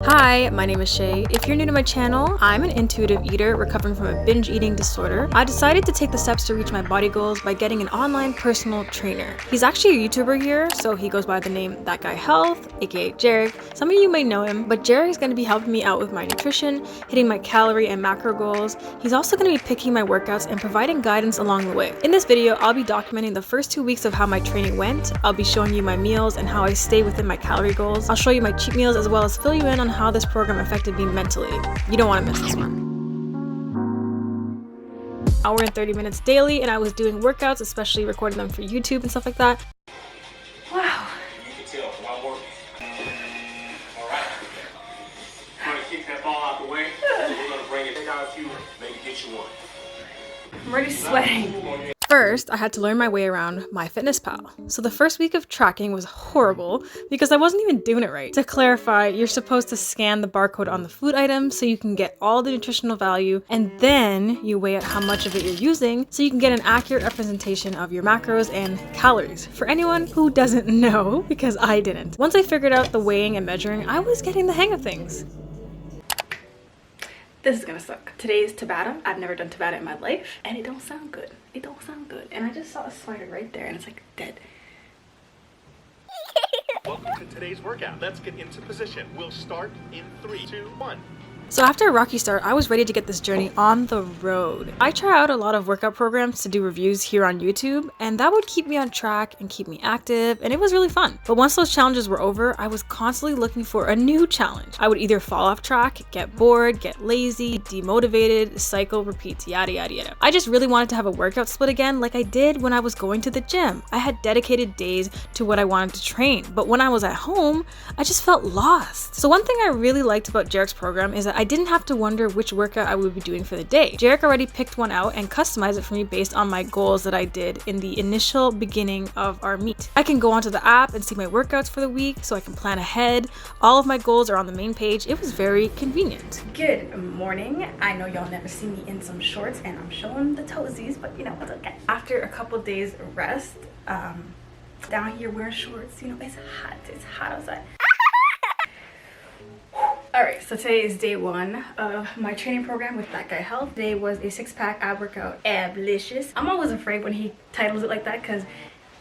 Hi, my name is Shay. If you're new to my channel, I'm an intuitive eater recovering from a binge eating disorder. I decided to take the steps to reach my body goals by getting an online personal trainer. He's actually a YouTuber here, so he goes by the name That Guy Health, aka Jarek. Some of you may know him, but Jarek is going to be helping me out with my nutrition, hitting my calorie and macro goals. He's also going to be picking my workouts and providing guidance along the way. In this video, I'll be documenting the first 2 weeks of how my training went. I'll be showing you my meals and how I stay within my calorie goals. I'll show you my cheat meals as well as fill you in on how this program affected me mentally. You don't want to miss this one. Hour and 30 minutes daily, and I was doing workouts, especially recording them for YouTube and stuff like that. Wow. You can tell while working. All right. I'm gonna kick that ball out the way. We're gonna bring it down a few, maybe get you one. I'm already sweating. First, I had to learn my way around MyFitnessPal. So the first week of tracking was horrible because I wasn't even doing it right. To clarify, you're supposed to scan the barcode on the food item so you can get all the nutritional value, and then you weigh out how much of it you're using so you can get an accurate representation of your macros and calories. For anyone who doesn't know, because I didn't. Once I figured out the weighing and measuring, I was getting the hang of things. This is gonna suck. Today's TABATA. I've never done TABATA in my life, and it don't sound good. It don't sound good. And I just saw a spider right there, and it's like dead. Welcome to today's workout. Let's get into position. We'll start in 3, 2, 1. So after a rocky start, I was ready to get this journey on the road. I try out a lot of workout programs to do reviews here on YouTube, and that would keep me on track and keep me active, and it was really fun. But once those challenges were over, I was constantly looking for a new challenge. I would either fall off track, get bored, get lazy, demotivated, cycle, repeat, yada yada yada. I just really wanted to have a workout split again like I did when I was going to the gym. I had dedicated days to what I wanted to train, but when I was at home, I just felt lost. So one thing I really liked about Jarek's program is that I didn't have to wonder which workout I would be doing for the day. Jarek already picked one out and customized it for me based on my goals that I did in the initial beginning of our meet. I can go onto the app and see my workouts for the week so I can plan ahead. All of my goals are on the main page. It was very convenient. Good morning. I know y'all never see me in some shorts and I'm showing the toesies, but you know, it's okay. After a couple days rest, down here wearing shorts, you know, it's hot outside. Alright, so today is day 1 of my training program with That Guy Health. Today was a 6-pack ab workout, Ablicious. I'm always afraid when he titles it like that because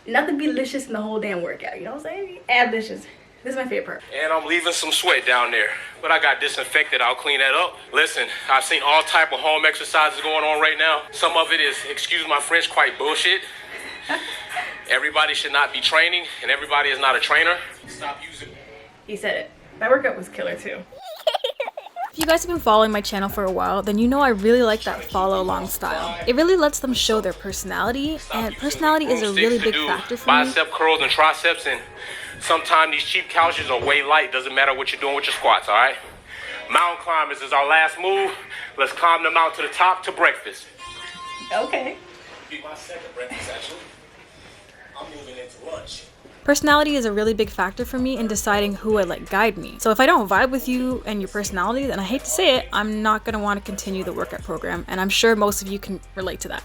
nothing be licious in the whole damn workout, you know what I'm saying? Ablicious. This is my favorite part. And I'm leaving some sweat down there, but I got disinfected. I'll clean that up. Listen, I've seen all type of home exercises going on right now. Some of it is, excuse my French, quite bullshit. Everybody should not be training, and everybody is not a trainer. Stop using it. He said it. That workout was killer too. If you guys have been following my channel for a while, then you know I really like that follow along style. It really lets them show their personality, and personality is a really big factor for me. Bicep curls and triceps, and sometimes these cheap couches are way light. Doesn't matter what you're doing with your squats, all right? Mountain climbers is our last move. Let's climb them out to the top to breakfast. Okay. Be my second breakfast, actually. I'm moving into lunch. Personality is a really big factor for me in deciding who I let guide me. So if I don't vibe with you and your personality, then I hate to say it, I'm not going to want to continue the workout program, and I'm sure most of you can relate to that.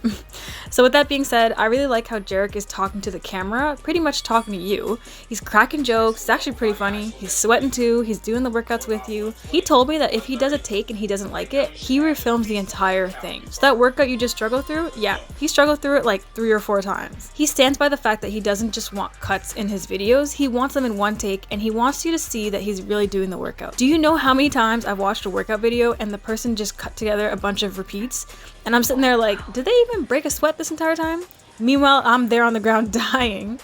So with that being said, I really like how Jarek is talking to the camera, pretty much talking to you. He's cracking jokes, it's actually pretty funny. He's sweating too, he's doing the workouts with you. He told me that if he does a take and he doesn't like it, he refilms the entire thing. So that workout you just struggled through, yeah, he struggled through it like 3 or 4 times. He stands by the fact that he doesn't just want cuts in his videos, he wants them in one take, and he wants you to see that he's really doing the workout. Do you know how many times I've watched a workout video and the person just cut together a bunch of repeats and I'm sitting there like, did they even break a sweat this entire time? Meanwhile, I'm there on the ground dying.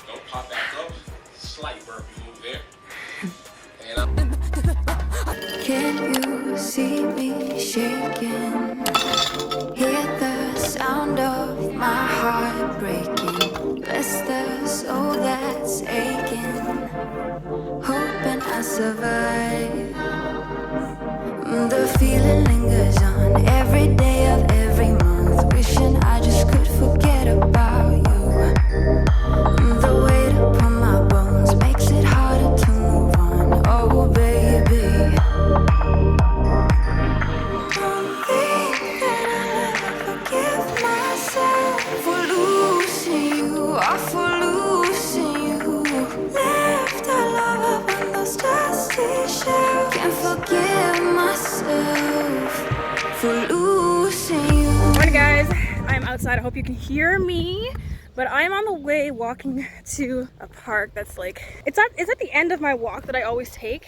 Don't pop back up. Slight burpee move there. Can you see me shaking? Hear the sound of my heart breaking. Bless the soul that's aching. Hoping I survive. The feeling lingers on every day of every month. Wishing I just could forget about you. The weight upon my bones makes it harder to move on. Oh baby, don't think that I'll ever forgive myself for losing you, or for losing you. Left our love myself for losing you. Morning guys, I'm outside. I hope you can hear me, but I'm on the way walking to a park that's like, it's at the end of my walk that I always take,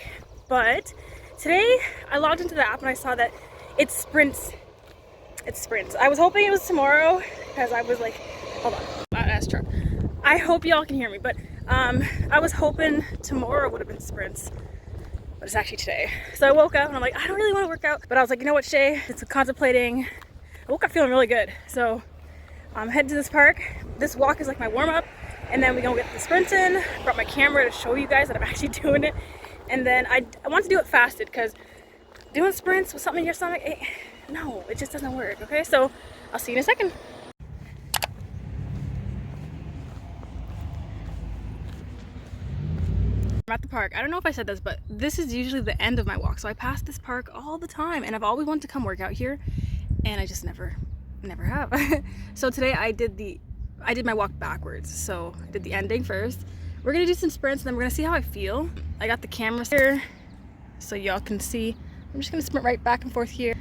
but today I logged into the app and I saw that it's sprints. It's sprints. I was hoping it was tomorrow because I was like, hold on, loud ass truck. I hope y'all can hear me, but I was hoping tomorrow would have been sprints, but it's actually today. So I woke up and I'm like, I don't really want to work out, but I was like, you know what, Shay, it's contemplating. I woke up feeling really good, so I'm heading to this park. This walk is like my warm-up, and then we gonna get the sprints in. Brought my camera to show you guys that I'm actually doing it, and then I want to do it fasted because doing sprints with something in your stomach, no, it just doesn't work. Okay, so I'll see you in a second. I'm at the park. I don't know if I said this, but this is usually the end of my walk, so I pass this park all the time, and I've always wanted to come work out here, and I just never have. So today I did my walk backwards. So I did the ending first. We're gonna do some sprints, and then we're gonna see how I feel. I got the camera here so y'all can see. I'm just gonna sprint right back and forth here,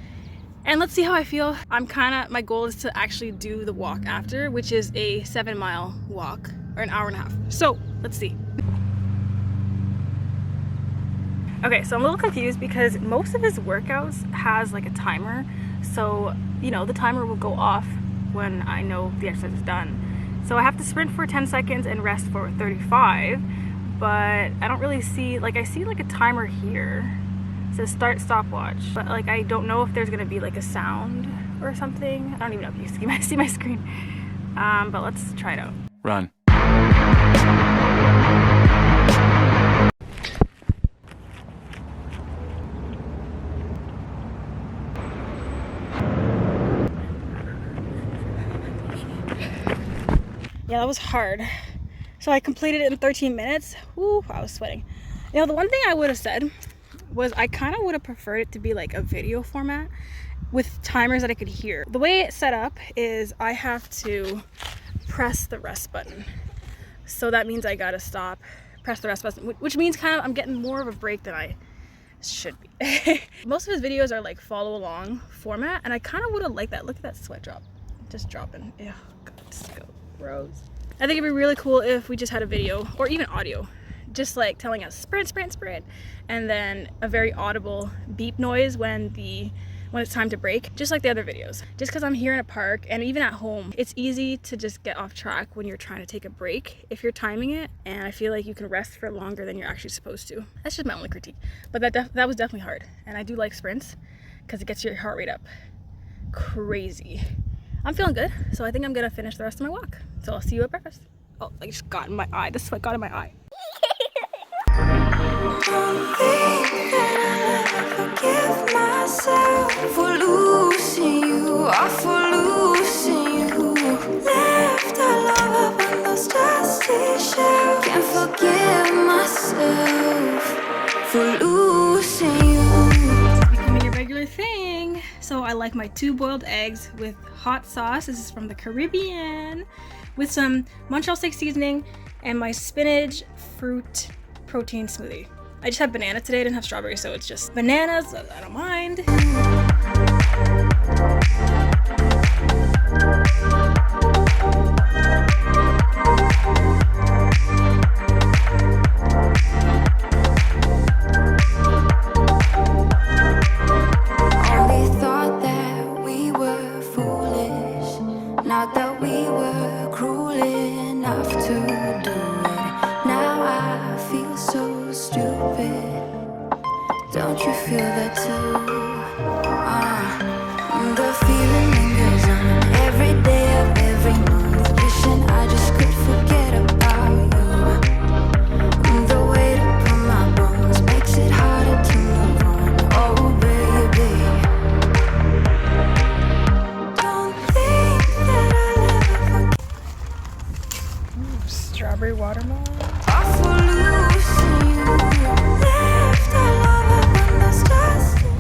and let's see how I feel. My goal is to actually do the walk after, which is a 7-mile walk, or an hour and a half. So let's see. Okay, so I'm a little confused because most of his workouts has like a timer. So, you know, the timer will go off when I know the exercise is done. So I have to sprint for 10 seconds and rest for 35, but I don't really see, like I see like a timer here. It says start stopwatch, but like I don't know if there's gonna be like a sound or something. I don't even know if you see my screen. But let's try it out. Run. Yeah, that was hard. So I completed it in 13 minutes. Woo, I was sweating. You know, the one thing I would have said was I kind of would have preferred it to be like a video format with timers that I could hear. The way it's set up is I have to press the rest button. So that means I gotta stop, press the rest button, which means kind of I'm getting more of a break than I should be. Most of his videos are like follow along format, and I kind of would have liked that. Look at that sweat drop, just dropping. Ew, God, so gross. I think it'd be really cool if we just had a video or even audio, just like telling us sprint, sprint, sprint, and then a very audible beep noise when it's time to break, just like the other videos. Just because I'm here in a park and even at home, it's easy to just get off track when you're trying to take a break if you're timing it, and I feel like you can rest for longer than you're actually supposed to. That's just my only critique, but that was definitely hard, and I do like sprints because it gets your heart rate up crazy. I'm feeling good, so I think I'm gonna finish the rest of my walk. So I'll see you at breakfast. Oh, I just got in my eye. The sweat got in my eye. Don't think that I'll ever forgive myself for losing you, or for losing you. Left our love up on those dusty shelves. Can't forgive myself for losing you. It's becoming a regular thing. So I like my 2 boiled eggs with hot sauce. This is from the Caribbean, with some Montreal steak seasoning, and my spinach fruit protein smoothie. I just had banana today. I didn't have strawberry, so it's just bananas. I don't mind. Only thought that we were foolish, not that we were cruel enough to do it. Now I feel so stupid. Don't you feel that too? The feeling lingers on every day of every month. Wishing I just could forget about you. The weight upon my bones makes it harder to move on. Oh baby, don't think that I'll ever forget. Strawberry watermelon.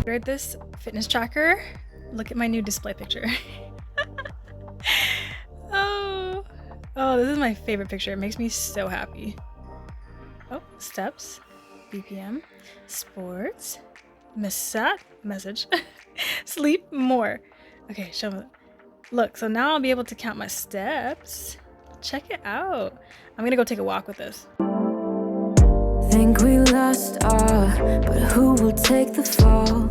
Read this fitness tracker. Look at my new display picture. Oh, this is my favorite picture. It makes me so happy. Oh, steps, BPM, sports, message. Sleep more. Okay, show me. Look, so now I'll be able to count my steps. Check it out. I'm gonna go take a walk with this. Think we lost all, but who will take the fall?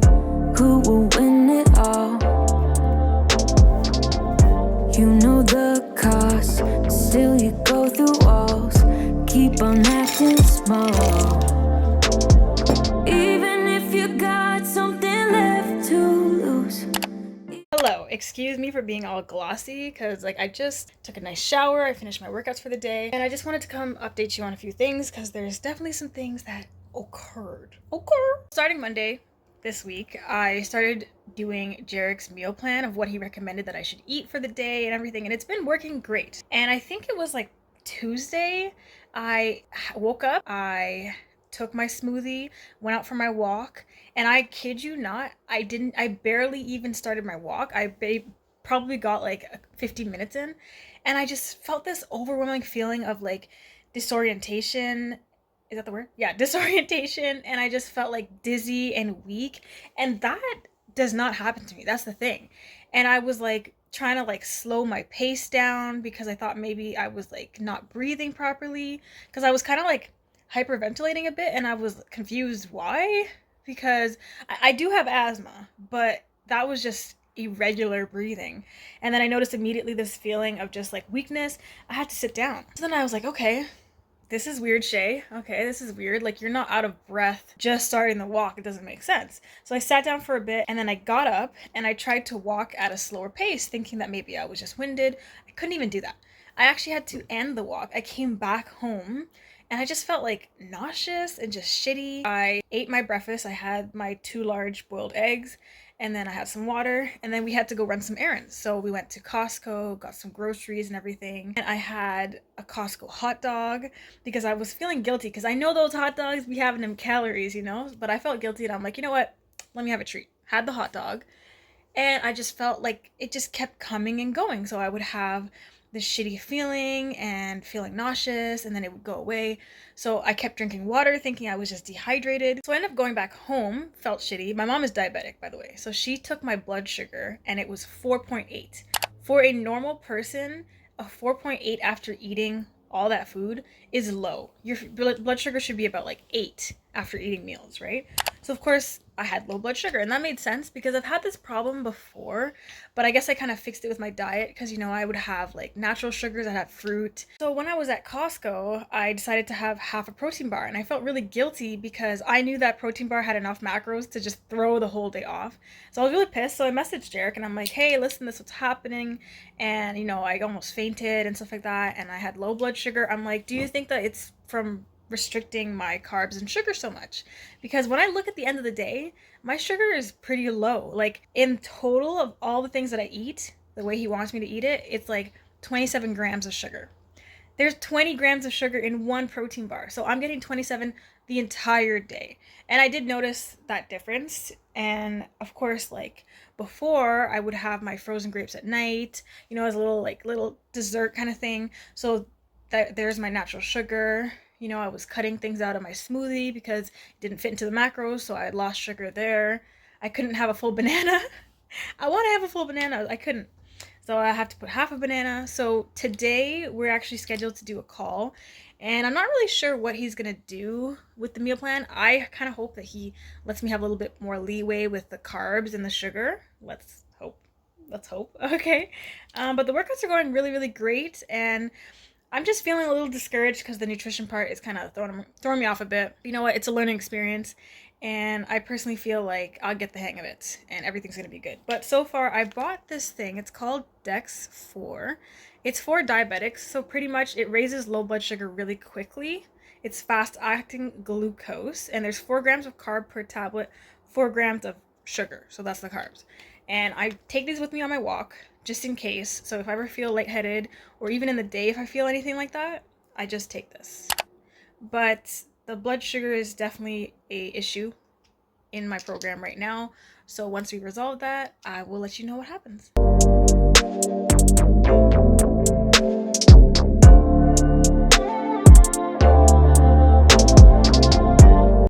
Who will win it all? You know the cost, still you go through walls. Keep on acting small. Even if you got something left to lose. Hello, excuse me for being all glossy because like I just took a nice shower, I finished my workouts for the day, and I just wanted to come update you on a few things because there's definitely some things that occurred. Starting Monday this week, I started doing Jarek's meal plan of what he recommended that I should eat for the day and everything, and it's been working great. And I think it was like Tuesday, I woke up, I took my smoothie, went out for my walk, and I kid you not, I barely even started my walk. I probably got like 15 minutes in, and I just felt this overwhelming feeling of like disorientation. Is that the word? Yeah, disorientation, and I just felt like dizzy and weak, and that does not happen to me. That's the thing. And I was like trying to like slow my pace down because I thought maybe I was like not breathing properly because I was kind of like hyperventilating a bit, and I was confused why, because I do have asthma, but that was just irregular breathing. And then I noticed immediately this feeling of just like weakness. I had to sit down. So then I was like, okay, this is weird, Shay. Okay, this is weird. Like, you're not out of breath just starting the walk. It doesn't make sense. So I sat down for a bit, and then I got up and I tried to walk at a slower pace, thinking that maybe I was just winded. I couldn't even do that. I actually had to end the walk. I came back home and I just felt like nauseous and just shitty. I ate my breakfast. I had my 2 large boiled eggs, and then I had some water, and then we had to go run some errands. So we went to Costco, got some groceries and everything. And I had a Costco hot dog because I was feeling guilty because I know those hot dogs be having them calories, you know, but I felt guilty, and I'm like, you know what? Let me have a treat. Had the hot dog, and I just felt like it just kept coming and going. So I would have this shitty feeling and feeling nauseous, and then it would go away. So I kept drinking water thinking I was just dehydrated. So I ended up going back home, felt shitty. My mom is diabetic, by the way. So she took my blood sugar and it was 4.8. For a normal person, a 4.8 after eating all that food is low. Your blood sugar should be about like 8 after eating meals, right? So of course I had low blood sugar, and that made sense because I've had this problem before, but I guess I kind of fixed it with my diet because, you know, I would have like natural sugars, I had fruit. So when I was at Costco, I decided to have half a protein bar, and I felt really guilty because I knew that protein bar had enough macros to just throw the whole day off. So I was really pissed. So I messaged Jarek and I'm like, hey, listen, this is what's happening. And, you know, I almost fainted and stuff like that, and I had low blood sugar. I'm like, do you think that it's from restricting my carbs and sugar so much? Because when I look at the end of the day, my sugar is pretty low. Like, in total of all the things that I eat, the way he wants me to eat it, it's like 27 grams of sugar. There's 20 grams of sugar in one protein bar, so I'm getting 27 the entire day. And I did notice that difference. And of course, like before, I would have my frozen grapes at night, you know, as a little dessert kind of thing. So there's my natural sugar. You know, I was cutting things out of my smoothie because it didn't fit into the macros, so I had lost sugar there. I couldn't have a full banana. I want to have a full banana. I couldn't. So I have to put half a banana. So today we're actually scheduled to do a call, and I'm not really sure what he's going to do with the meal plan. I kind of hope that he lets me have a little bit more leeway with the carbs and the sugar. Let's hope. Okay. But the workouts are going really, really great, and I'm just feeling a little discouraged because the nutrition part is kind of throwing me off a bit. You know what? It's a learning experience, and I personally feel like I'll get the hang of it and everything's going to be good. But so far, I bought this thing. It's called Dex 4. It's for diabetics, so pretty much it raises low blood sugar really quickly. It's fast-acting glucose, and there's 4 grams of carb per tablet, 4 grams of sugar. So that's the carbs. And I take these with me on my walk, just in case. So if I ever feel lightheaded, or even in the day if I feel anything like that, I just take this. But the blood sugar is definitely a issue in my program right now. So once we resolve that, I will let you know what happens.